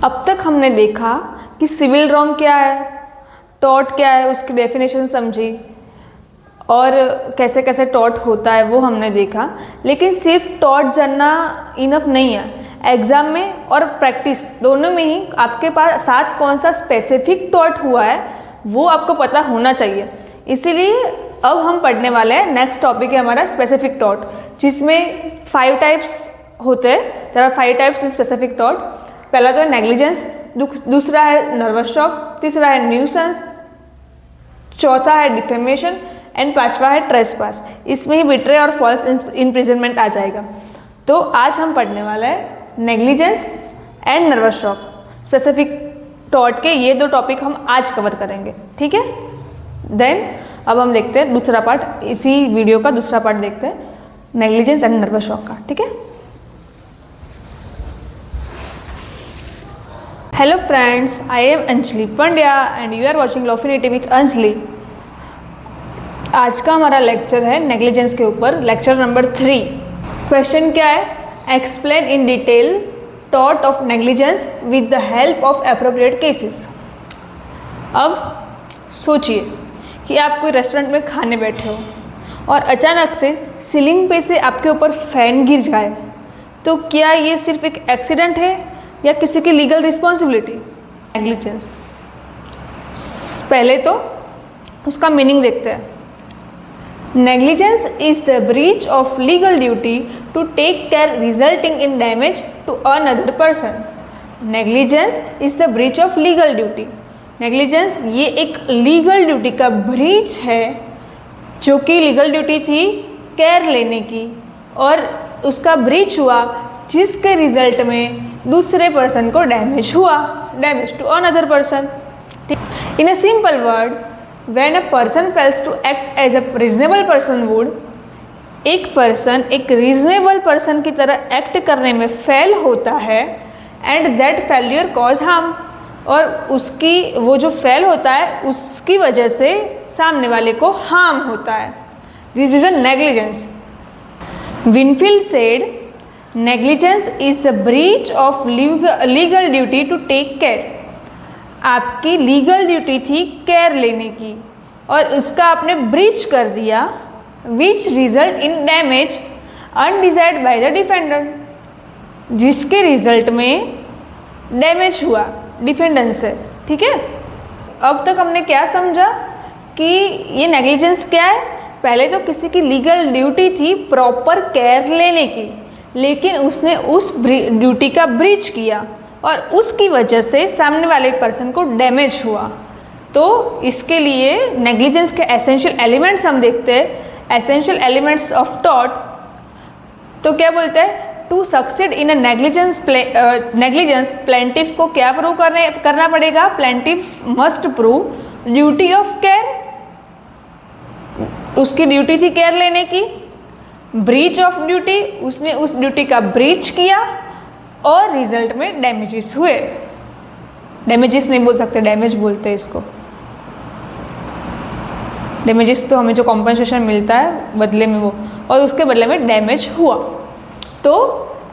अब तक हमने देखा कि सिविल रॉन्ग क्या है, टॉर्ट क्या है, उसकी डेफिनेशन समझी और कैसे कैसे टॉर्ट होता है वो हमने देखा। लेकिन सिर्फ टॉर्ट जानना इनफ नहीं है, एग्ज़ाम में और प्रैक्टिस दोनों में ही आपके पास साथ कौन सा स्पेसिफिक टॉर्ट हुआ है वो आपको पता होना चाहिए। इसीलिए अब हम पढ़ने वाले हैं, नेक्स्ट टॉपिक है हमारा स्पेसिफिक टॉर्ट, जिसमें 5 टाइप्स होते हैं। There are 5 types in specific tort. पहला तो है नेग्लिजेंस, दूसरा है नर्वस शॉक, तीसरा है न्यूसेंस, चौथा है डिफेमेशन एंड पांचवा है ट्रेसपास। इसमें ही बिट्रे और फॉल्स इम्प्रिजनमेंट आ जाएगा। तो आज हम पढ़ने वाले हैं negligence and nervous shock. Specific tort के ये 2 टॉपिक हम आज कवर करेंगे, ठीक है। देन अब हम देखते हैं दूसरा पार्ट, इसी वीडियो का दूसरा पार्ट देखते हैं, नेग्लिजेंस एंड नर्वस शॉक का, ठीक है। Hello friends, I am Anjali Pandya and you are watching Laughinity with Anjali. आज का हमारा लेक्चर है नेग्लिजेंस के ऊपर, लेक्चर नंबर 3। क्वेश्चन क्या है? Explain in detail tort of negligence with the help of appropriate cases. अब सोचिए कि आप कोई रेस्टोरेंट में खाने बैठे हो और अचानक से सीलिंग पे से आपके ऊपर फैन गिर जाए, तो क्या ये सिर्फ एक एक्सीडेंट है या किसी की लीगल रिस्पॉन्सिबिलिटी? नेग्लिजेंस, पहले तो उसका मीनिंग देखते हैं। Negligence is the breach of legal duty to take care resulting in damage to another person. Negligence is the breach of legal duty. Negligence ये एक लीगल ड्यूटी का ब्रीच है, जो कि लीगल ड्यूटी थी केयर लेने की, और उसका ब्रीच हुआ जिसके रिजल्ट में दूसरे पर्सन को डैमेज हुआ, damage to another person. In a simple word, when a person fails to act as a reasonable person would, एक पर्सन एक रीजनेबल पर्सन की तरह एक्ट करने में फेल होता है, and that failure cause harm, और उसकी वो जो फेल होता है उसकी वजह से सामने वाले को हार्म होता है। This is a negligence. Winfield said, negligence is the breach of legal duty to take care. आपकी लीगल ड्यूटी थी केयर लेने की और उसका आपने ब्रीच कर दिया, which result in damage undesired by the defendant, जिसके रिजल्ट में डैमेज हुआ डिफेंडेंट से, ठीक है। अब तक हमने क्या समझा कि ये नेग्लिजेंस क्या है? पहले तो किसी की लीगल ड्यूटी थी प्रॉपर केयर लेने की, लेकिन उसने उस ड्यूटी का ब्रीच किया और उसकी वजह से सामने वाले पर्सन को डैमेज हुआ। तो इसके लिए नेग्लिजेंस के एसेंशियल एलिमेंट्स हम देखते हैं। एसेंशियल एलिमेंट्स ऑफ टॉर्ट, तो क्या बोलते हैं? To succeed in a negligence, plaintiff को क्या प्रूव करना पड़ेगा? Plaintiff must prove duty of care, उसकी ड्यूटी थी केयर लेने की, ब्रीच ऑफ ड्यूटी, उसने उस ड्यूटी का ब्रीच किया और रिजल्ट में डैमेजेस हुए। डैमेजेस नहीं बोल सकते, डैमेज बोलते हैं इसको। डैमेजेस तो हमें जो कॉम्पनसेशन मिलता है बदले में वो, और उसके बदले में डैमेज हुआ। तो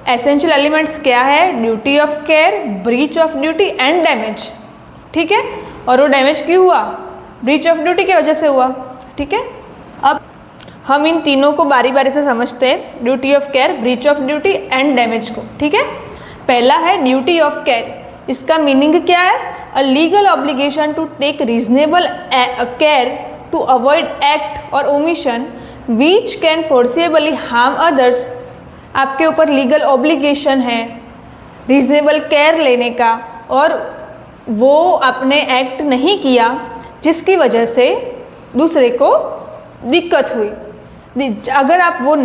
एसेंशियल एलिमेंट्स क्या है? Duty of care, breach of duty and damage, ठीक है। और वो डैमेज क्यों हुआ? ब्रीच ऑफ ड्यूटी की वजह से हुआ, ठीक है। अब हम इन तीनों को बारी बारी से समझते हैं, duty of care, breach of duty and damage को, ठीक है। पहला है ड्यूटी ऑफ केयर। इसका मीनिंग क्या है? A legal obligation to take reasonable care to avoid act और omission which can forcibly harm others. आपके ऊपर लीगल ऑब्लिगेशन है रीजनेबल केयर लेने का, और वो आपने एक्ट नहीं किया जिसकी वजह से दूसरे को दिक्कत हुई। अगर आप वो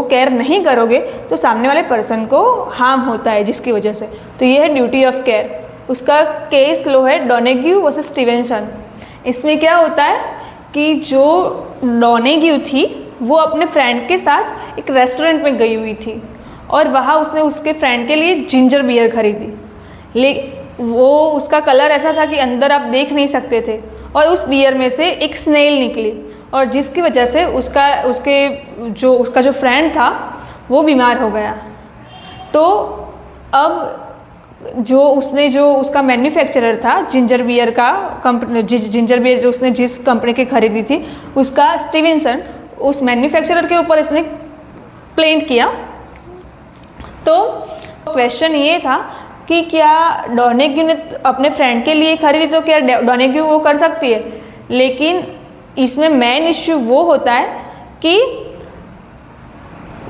केयर नहीं करोगे तो सामने वाले पर्सन को हार्म होता है जिसकी वजह से। तो ये है ड्यूटी ऑफ केयर। उसका केस लो है डोनेग्यू वर्सेस स्टीवेंसन। इसमें क्या होता है कि जो डोनेग्यू थी वो अपने फ्रेंड के साथ एक रेस्टोरेंट में गई हुई थी और वहाँ उसने उसके फ्रेंड के लिए जिंजर बियर खरीदी, लेकिन वो उसका कलर ऐसा था कि अंदर आप देख नहीं सकते थे, और उस बियर में से एक स्नेल निकली, और जिसकी वजह से उसका जो फ्रेंड था वो बीमार हो गया। तो अब जो उसका मैन्युफैक्चरर था जिंजर बियर का कंपनी, जिंजर बियर उसने जिस कंपनी की खरीदी थी उसका स्टीवेंसन, उस मैन्युफैक्चरर के ऊपर इसने प्लेंट किया। तो क्वेश्चन ये था कि क्या डोनेग्यू ने अपने फ्रेंड के लिए खरीदी तो क्या डोनेग्यू वो कर सकती है, लेकिन इसमें मेन इश्यू वो होता है कि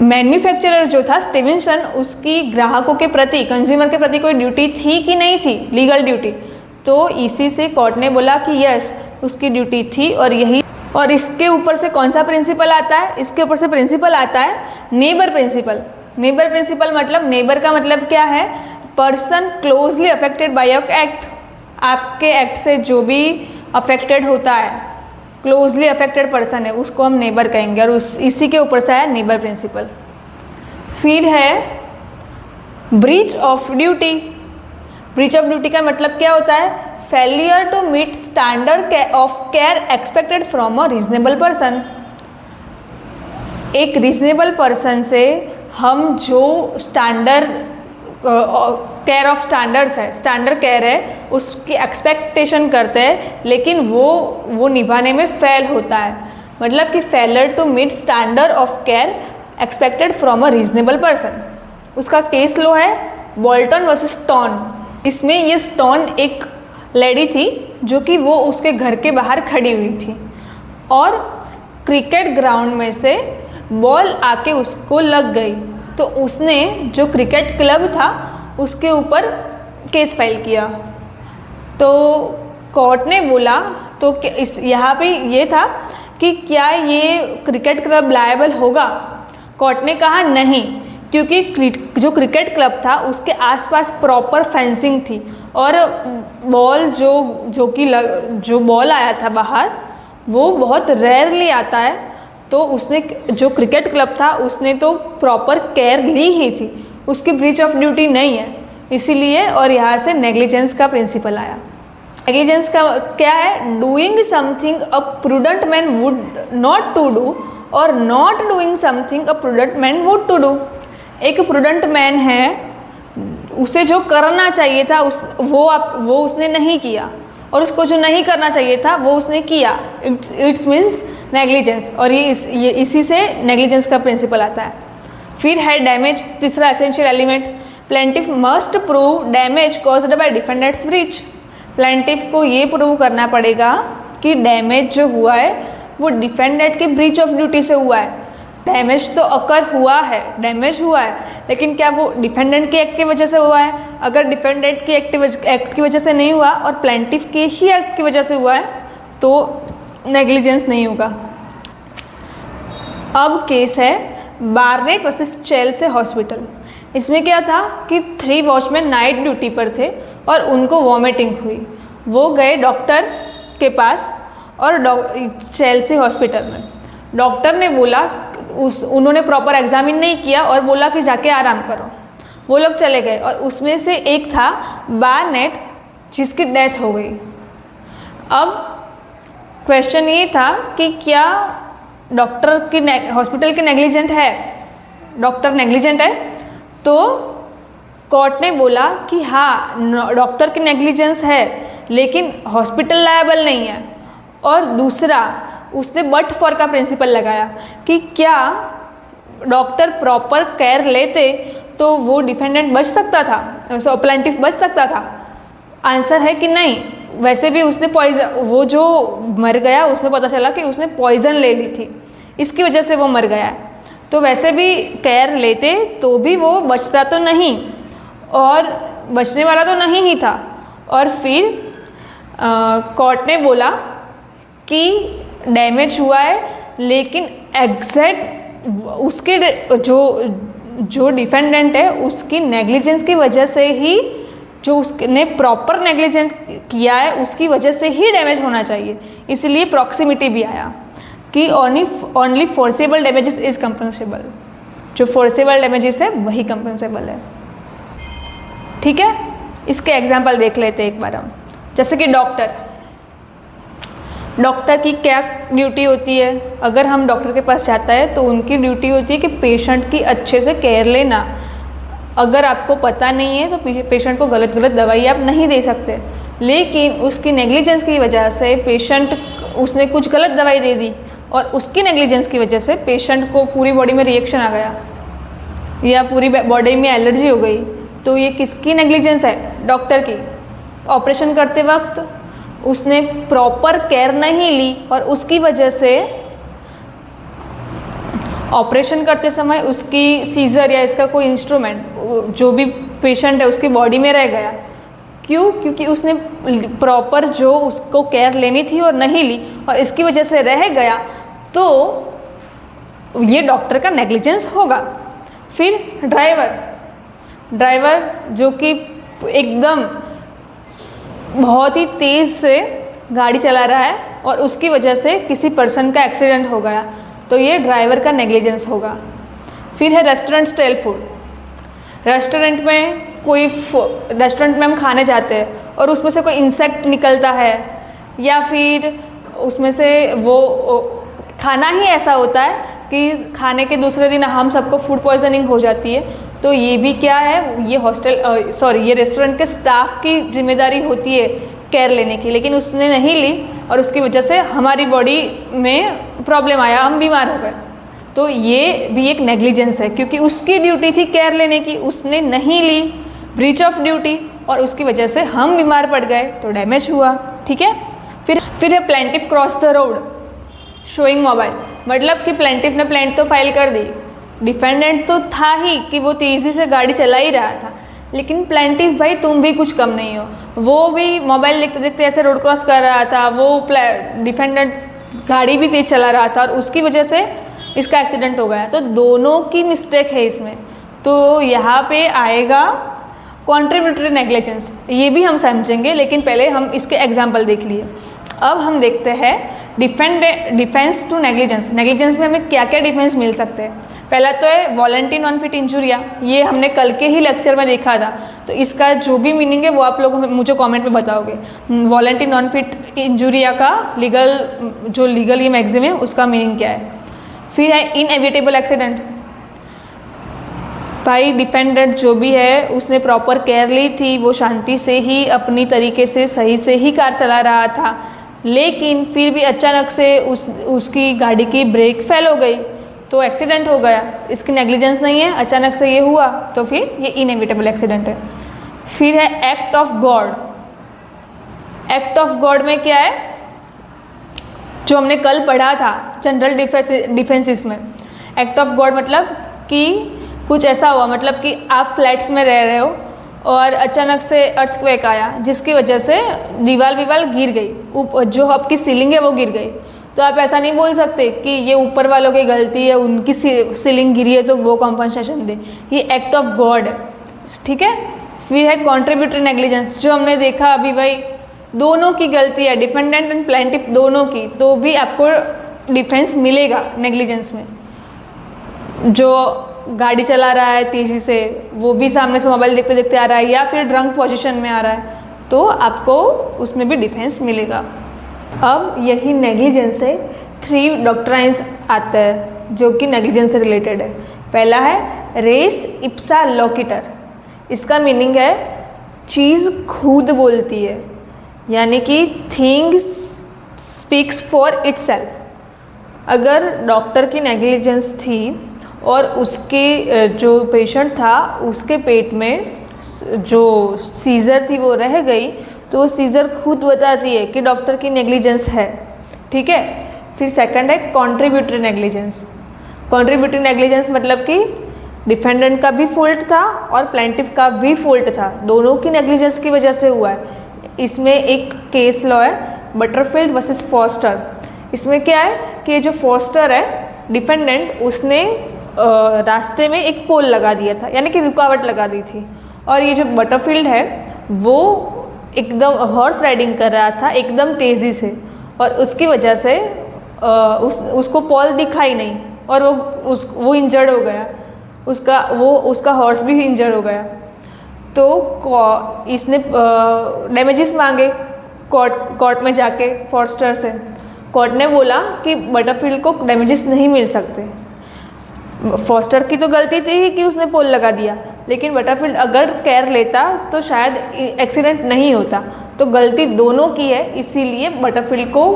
मैन्युफैक्चरर जो था स्टीवेंसन, उसकी ग्राहकों के प्रति, कंज्यूमर के प्रति कोई ड्यूटी थी कि नहीं थी, लीगल ड्यूटी। तो इसी से कोर्ट ने बोला कि यस उसकी ड्यूटी थी और यही, और इसके ऊपर से कौन सा प्रिंसिपल आता है, इसके ऊपर से प्रिंसिपल आता है नेबर प्रिंसिपल। नेबर प्रिंसिपल मतलब, नेबर का मतलब क्या है, person closely affected by your act. आपके एक्ट से जो भी अफेक्टेड होता है, क्लोजली अफेक्टेड पर्सन है, उसको हम नेबर कहेंगे, और इसी के ऊपर से आया नेबर प्रिंसिपल। फिर है breach of duty. Breach of duty का मतलब क्या होता है, failure to meet standard of care expected from a reasonable person. एक रीजनेबल पर्सन से हम जो स्टैंडर्ड केयर ऑफ स्टैंडर्ड्स है, स्टैंडर्ड केयर है, उसकी एक्सपेक्टेशन करते हैं, लेकिन वो निभाने में फेल होता है। मतलब कि failure to meet standard of care expected from a reasonable person. उसका केस लो है बोल्टन वर्सेस स्टोन। इसमें ये स्टोन एक लेडी थी जो कि वो उसके घर के बाहर खड़ी हुई थी और क्रिकेट ग्राउंड में से बॉल आके उसको लग गई, तो उसने जो क्रिकेट क्लब था उसके ऊपर केस फाइल किया। तो कोर्ट ने बोला, तो इस यहाँ पे ये था कि क्या ये क्रिकेट क्लब लायबल होगा। कोर्ट ने कहा नहीं, क्योंकि जो क्रिकेट क्लब था उसके आसपास प्रॉपर फेंसिंग थी और बॉल जो बॉल आया था बाहर वो बहुत रेयरली आता है, तो उसने जो क्रिकेट क्लब था उसने तो प्रॉपर केयर ली ही थी, उसकी ब्रीच ऑफ ड्यूटी नहीं है इसीलिए। और यहाँ से नेग्लिजेंस का प्रिंसिपल आया। नेग्लिजेंस का क्या है, doing something a prudent man would not to do और not doing something a prudent man would to do. एक प्रूडेंट मैन है, उसे जो करना चाहिए था वो उसने नहीं किया, और उसको जो नहीं करना चाहिए था वो उसने किया। इट्स मीन्स नेग्लिजेंस, और ये इसी से नेग्लिजेंस का प्रिंसिपल आता है। फिर है डैमेज, तीसरा essential element. Plaintiff must prove damage caused by defendants breach. Plaintiff को ये प्रूव करना पड़ेगा कि डैमेज जो हुआ है वो डिफेंडेंट की ब्रीच ऑफ ड्यूटी से हुआ है। डैमेज तो अकर हुआ है, डैमेज हुआ है, लेकिन क्या वो डिफेंडेंट के एक्ट की वजह से हुआ है? अगर डिफेंडेंट के एक्ट की वजह से नहीं हुआ और प्लेंटिफ के ही एक्ट की वजह से हुआ है तो नेग्लिजेंस नहीं होगा। अब केस है बार्नेट वर्सेस चेल्सी हॉस्पिटल। इसमें क्या था कि 3 वॉचमैन नाइट ड्यूटी पर थे और उनको वॉमिटिंग हुई। वो गए डॉक्टर के पास और चेल्सी हॉस्पिटल में डॉक्टर ने बोला, उन्होंने प्रॉपर एग्जामिन नहीं किया और बोला कि जाके आराम करो। वो लोग चले गए और उसमें से एक था बार्नेट जिसकी डेथ हो गई। अब क्वेश्चन ये था कि क्या डॉक्टर की हॉस्पिटल की नेग्लिजेंट है, डॉक्टर नेग्लिजेंट है? तो कोर्ट ने बोला कि हाँ डॉक्टर की नेग्लिजेंस है लेकिन हॉस्पिटल लायबल नहीं है। और दूसरा उसने बट फॉर का प्रिंसिपल लगाया कि क्या डॉक्टर प्रॉपर केयर लेते तो वो डिफेंडेंट बच सकता था, प्लेंटिफ बच सकता था? आंसर है कि नहीं। वैसे भी उसने पॉइजन, वो जो मर गया उसमें पता चला कि उसने पॉइजन ले ली थी, इसकी वजह से वो मर गया है। तो वैसे भी केयर लेते तो भी वो बचता तो नहीं, और बचने वाला तो नहीं ही था। और फिर कोर्ट ने बोला कि डैमेज हुआ है लेकिन एग्जैक्ट उसके जो डिफेंडेंट है उसकी नेग्लिजेंस की वजह से ही, जो उसने प्रॉपर नेग्लिजेंट किया है उसकी वजह से ही डैमेज होना चाहिए। इसलिए प्रॉक्सिमिटी भी आया कि ओनली फोर्सेबल डैमेजेस इज कंपनसेबल। जो फोर्सेबल डैमेजेस है वही कंपनसेबल है। ठीक है, इसके एग्जाम्पल देख लेते हैं एक बार हम। जैसे कि डॉक्टर की क्या ड्यूटी होती है? अगर हम डॉक्टर के पास जाता है तो उनकी ड्यूटी होती है कि पेशेंट की अच्छे से केयर लेना। अगर आपको पता नहीं है तो पेशेंट को गलत दवाई आप नहीं दे सकते, लेकिन उसकी नेग्लिजेंस की वजह से उसने कुछ गलत दवाई दे दी और उसकी नेग्लिजेंस की वजह से पेशेंट को पूरी बॉडी में रिएक्शन आ गया या पूरी बॉडी में एलर्जी हो गई, तो ये किसकी नेग्लिजेंस है? डॉक्टर की। ऑपरेशन करते वक्त उसने प्रॉपर केयर नहीं ली और उसकी वजह से ऑपरेशन करते समय उसकी सीजर या इसका कोई इंस्ट्रूमेंट जो भी पेशेंट है उसकी बॉडी में रह गया। क्यों? क्योंकि उसने प्रॉपर जो उसको केयर लेनी थी और नहीं ली और इसकी वजह से रह गया, तो ये डॉक्टर का नेग्लिजेंस होगा। फिर ड्राइवर जो कि एकदम बहुत ही तेज़ से गाड़ी चला रहा है और उसकी वजह से किसी पर्सन का एक्सीडेंट हो गया, तो ये ड्राइवर का नेग्लिजेंस होगा। फिर है रेस्टोरेंट स्टाइल फूड। रेस्टोरेंट में हम खाने जाते हैं और उसमें से कोई इंसेक्ट निकलता है या फिर उसमें से वो खाना ही ऐसा होता है कि खाने के दूसरे दिन हम सबको फूड पॉइजनिंग हो जाती है। तो ये भी क्या है, ये रेस्टोरेंट के स्टाफ की जिम्मेदारी होती है केयर लेने की, लेकिन उसने नहीं ली और उसकी वजह से हमारी बॉडी में प्रॉब्लम आया, हम बीमार हो गए। तो ये भी एक नेग्लिजेंस है क्योंकि उसकी ड्यूटी थी केयर लेने की, उसने नहीं ली, ब्रीच ऑफ ड्यूटी, और उसकी वजह से हम बीमार पड़ गए तो डैमेज हुआ। ठीक है। फिर है plaintiff cross the road showing mobile. मतलब कि प्लेंटिफ ने प्लेंट तो फाइल कर दी, डिफेंडेंट तो था ही कि वो तेज़ी से गाड़ी चला ही रहा था, लेकिन प्लेंटिफ भाई तुम भी कुछ कम नहीं हो, वो भी मोबाइल देखते देखते ऐसे रोड क्रॉस कर रहा था, वो डिफेंडेंट गाड़ी भी तेज चला रहा था और उसकी वजह से इसका एक्सीडेंट हो गया। तो दोनों की मिस्टेक है इसमें। तो यहाँ पे आएगा कॉन्ट्रीब्यूटरी नेग्लिजेंस, ये भी हम समझेंगे, लेकिन पहले हम इसके एग्जाम्पल देख लिए। अब हम देखते हैं डिफेंस टू नेग्लिजेंस। नेग्लिजेंस में हमें क्या क्या डिफेंस मिल सकते हैं। पहला तो है वॉलंटरी नॉन फिट इंजुरिया, ये हमने कल के ही लेक्चर में देखा था, तो इसका जो भी मीनिंग है वो आप लोग मुझे कमेंट में बताओगे। वॉलंटरी नॉन फिट इंजुरिया का लीगल ये मैगजीम है उसका मीनिंग क्या है। फिर है इनएविटेबल एक्सीडेंट। भाई डिफेंडेंट जो भी है उसने प्रॉपर केयर ली थी, वो शांति से ही अपनी तरीके से सही से ही कार चला रहा था, लेकिन फिर भी अचानक से उसकी गाड़ी की ब्रेक फेल हो गई तो एक्सीडेंट हो गया। इसकी नेग्लिजेंस नहीं है, अचानक से ये हुआ, तो फिर ये इनएविटेबल एक्सीडेंट है। फिर है act of God. Act of God में क्या है, जो हमने कल पढ़ा था जनरल डिफेंसिस में। एक्ट ऑफ गॉड मतलब कि कुछ ऐसा हुआ, मतलब कि आप फ्लैट्स में रह रहे हो और अचानक से अर्थक्वेक आया जिसकी वजह से दीवार गिर गई, जो आपकी सीलिंग है वो गिर गई। तो आप ऐसा नहीं बोल सकते कि ये ऊपर वालों की गलती है, उनकी सीलिंग गिरी है तो वो कॉम्पनसेशन दे, ये एक्ट ऑफ गॉड है। ठीक है। फिर है कॉन्ट्रीब्यूटरी नेग्लिजेंस, जो हमने देखा अभी, भाई दोनों की गलती है, डिफेंडेंट एंड प्लेंटिफ दोनों की, तो भी आपको डिफेंस मिलेगा नेग्लिजेंस में। जो गाड़ी चला रहा है तेज़ी से, वो भी सामने से मोबाइल देखते देखते आ रहा है या फिर ड्रंक पोजीशन में आ रहा है, तो आपको उसमें भी डिफेंस मिलेगा। अब यही नेग्लिजेंस से 3 डॉक्ट्राइन्स आते हैं जो कि नेग्लिजेंस से रिलेटेड है। पहला है रेस इप्सा लोकिटर। इसका मीनिंग है चीज़ खुद बोलती है, यानी कि थिंग्स स्पीक्स फॉर इटसेल्फ। अगर डॉक्टर की नेग्लिजेंस थी और उसके जो पेशेंट था उसके पेट में जो सीज़र थी वो रह गई, तो सीज़र खुद बताती है कि डॉक्टर की नेग्लिजेंस है। ठीक है। फिर सेकंड है कॉन्ट्रीब्यूटरी नेग्लिजेंस। कॉन्ट्रीब्यूटरी नेग्लिजेंस मतलब कि डिफेंडेंट का भी फॉल्ट था और प्लेंटिफ का भी फॉल्ट था, दोनों की नेग्लिजेंस की वजह से हुआ है। इसमें एक केस लॉ है बटरफील्ड वर्सेस फॉस्टर। इसमें क्या है कि जो फॉस्टर है डिफेंडेंट, उसने रास्ते में एक पोल लगा दिया था, यानी कि रुकावट लगा दी थी, और ये जो बटरफील्ड है वो एकदम हॉर्स राइडिंग कर रहा था एकदम तेज़ी से, और उसकी वजह से उसको पोल दिखाई नहीं और वो इंजर्ड हो गया, उसका हॉर्स भी इंजर्ड हो गया। तो इसने डैमेजेस मांगे कोर्ट में जाके फॉस्टर से। कोर्ट ने बोला कि बटरफील्ड को डैमेजेस नहीं मिल सकते। फॉस्टर की तो गलती थी कि उसने पोल लगा दिया, लेकिन बटरफील्ड अगर केयर लेता तो शायद एक्सीडेंट नहीं होता। तो गलती दोनों की है, इसीलिए बटरफील्ड को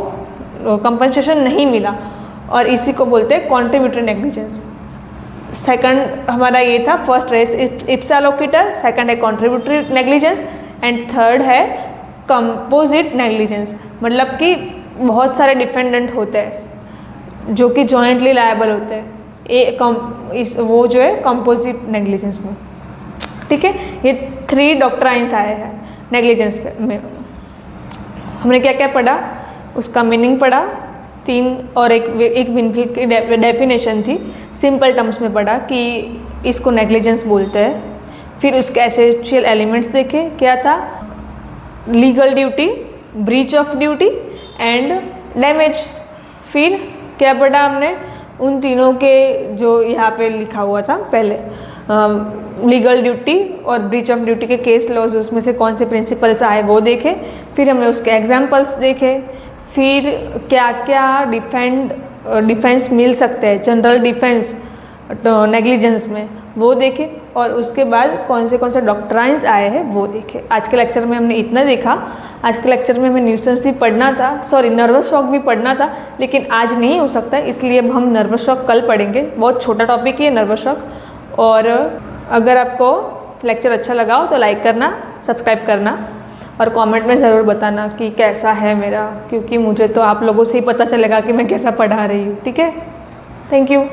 कंपनसेशन नहीं मिला और इसी को बोलते हैं कॉन्ट्रीब्यूटरी नेग्लिजेंस। सेकंड हमारा ये था, फर्स्ट रेस इप्सा लोकिटर, सेकंड है कॉन्ट्रीब्यूटरी नेग्लिजेंस एंड थर्ड है कंपोजिट नेग्लिजेंस। मतलब कि बहुत सारे डिफेंडेंट होते हैं जो कि जॉइंटली लायबल होते हैं वो जो है कंपोजिट नेग्लिजेंस में। ठीक है, ये 3 डॉक्ट्राइन्स आए हैं नेग्लिजेंस में। हमने क्या क्या पढ़ा, उसका मीनिंग पढ़ा 3 और एक विनफिल की डेफिनेशन थी, सिंपल टर्म्स में पढ़ा कि इसको नेग्लिजेंस बोलते हैं। फिर उसके एसेंशियल एलिमेंट्स देखे, क्या था, legal duty, breach of duty and damage. फिर क्या पढ़ा हमने, उन तीनों के जो यहाँ पे लिखा हुआ था पहले, लीगल ड्यूटी और ब्रीच ऑफ ड्यूटी के केस लॉज, उसमें से कौन से प्रिंसिपल्स आए वो देखे। फिर हमने उसके एग्जाम्पल्स देखे। फिर क्या क्या डिफेंस मिल सकते हैं, जनरल डिफेंस नेग्लिजेंस में, वो देखे। और उसके बाद कौन से डॉक्ट्राइन्स आए हैं वो देखे। आज के लेक्चर में हमने इतना देखा। आज के लेक्चर में हमें न्यूसेंस भी पढ़ना था, नर्वस शॉक भी पढ़ना था, लेकिन आज नहीं हो सकता, इसलिए अब हम नर्वस शॉक कल पढ़ेंगे। बहुत छोटा टॉपिक ही है नर्वस शॉक। और अगर आपको लेक्चर अच्छा लगा हो तो लाइक करना, सब्सक्राइब करना और कमेंट में ज़रूर बताना कि कैसा है मेरा, क्योंकि मुझे तो आप लोगों से ही पता चलेगा कि मैं कैसा पढ़ा रही हूँ। ठीक है, थैंक यू।